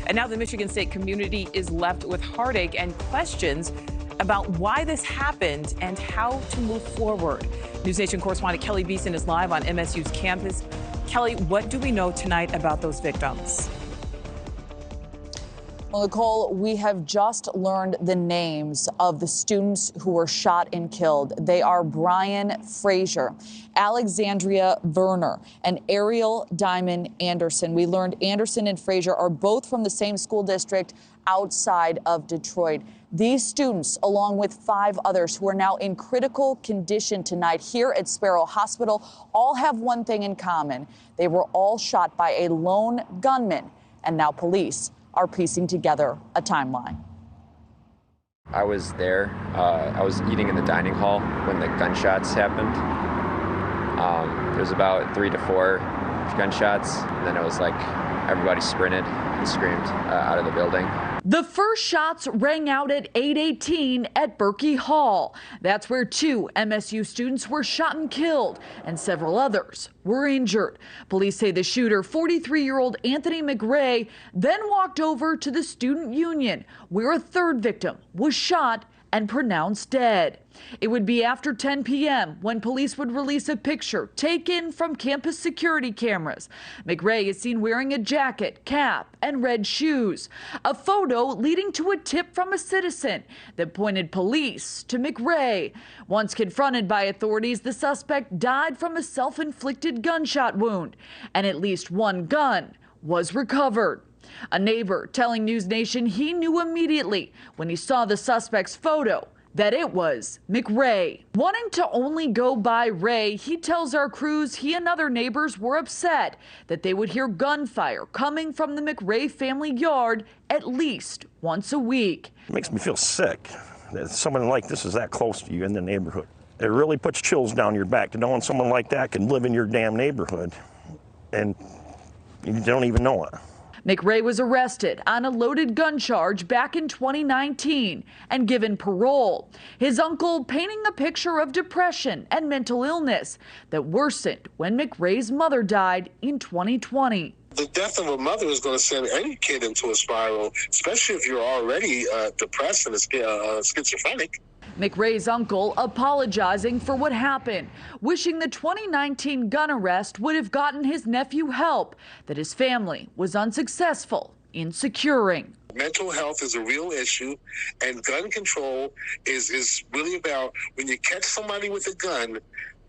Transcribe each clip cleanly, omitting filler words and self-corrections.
And now the Michigan State community is left with heartache and questions about why this happened and how to move forward. NewsNation correspondent Keleigh Beeson is live on MSU's campus. Keleigh, what do we know tonight about those victims? Well, Nichole, we have just learned the names of the students who were shot and killed. They are Brian Frazier, Alexandria Verner, and Ariel Diamond Anderson. We learned Anderson and Frazier are both from the same school district outside of Detroit. These students, along with 5 others who are now in critical condition tonight here at Sparrow Hospital, all have one thing in common. They were all shot by a lone gunman, and now police are piecing together a timeline. I was there. I was eating in the dining hall when the gunshots happened. There was about 3 to 4 gunshots, and then it was like everybody sprinted and screamed out of the building. The first shots rang out at 8:18 at Berkey Hall. That's where 2 MSU students were shot and killed, and several others were injured. Police say the shooter, 43-year-old Anthony McRae, then walked over to the student union, where a 3rd victim was shot and pronounced dead. It would be after 10 p.m. when police would release a picture taken from campus security cameras. McRae is seen wearing a jacket, cap, and red shoes. A photo leading to a tip from a citizen that pointed police to McRae. Once confronted by authorities, the suspect died from a self-inflicted gunshot wound, and at least 1 gun was recovered. A neighbor telling NewsNation he knew immediately when he saw the suspect's photo that it was McRae. Wanting to only go by Ray, he tells our crews he and other neighbors were upset that they would hear gunfire coming from the McRae family yard at least once a week. It makes me feel sick that someone like this is that close to you in the neighborhood. It really puts chills down your back to knowing someone like that can live in your damn neighborhood and you don't even know it. McRae was arrested on a loaded gun charge back in 2019 and given parole. His uncle painting a picture of depression and mental illness that worsened when McRae's mother died in 2020. The death of a mother is going to send any kid into a spiral, especially if you're already depressed and schizophrenic. McRae's uncle apologizing for what happened, wishing the 2019 gun arrest would have gotten his nephew help that his family was unsuccessful in securing. Mental health is a real issue, and gun control is really about when you catch somebody with a gun,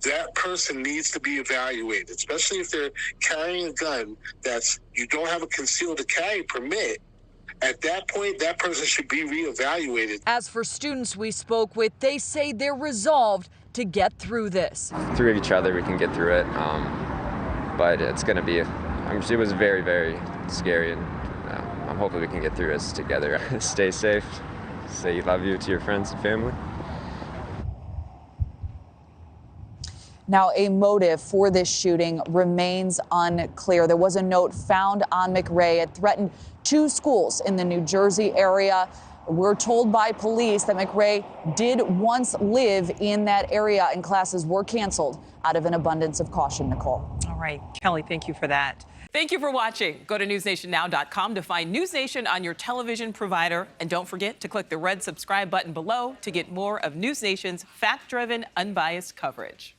that person needs to be evaluated, especially if they're carrying a gun that's you don't have a concealed carry permit. At that point, that person should be reevaluated. As for students we spoke with, they say they're resolved to get through this. Through each other, we can get through it. But it's going to be, it was very, very scary, and I'm hoping we can get through this together. Stay safe. Say you love you to your friends and family. Now, a motive for this shooting remains unclear. There was a note found on McRae. It threatened 2 schools in the New Jersey area. We're told by police that McRae did once live in that area, and classes were canceled out of an abundance of caution, Nichole. All right, Keleigh, thank you for that. Thank you for watching. Go to newsnationnow.com to find NewsNation on your television provider. And don't forget to click the red subscribe button below to get more of NewsNation's fact-driven, unbiased coverage.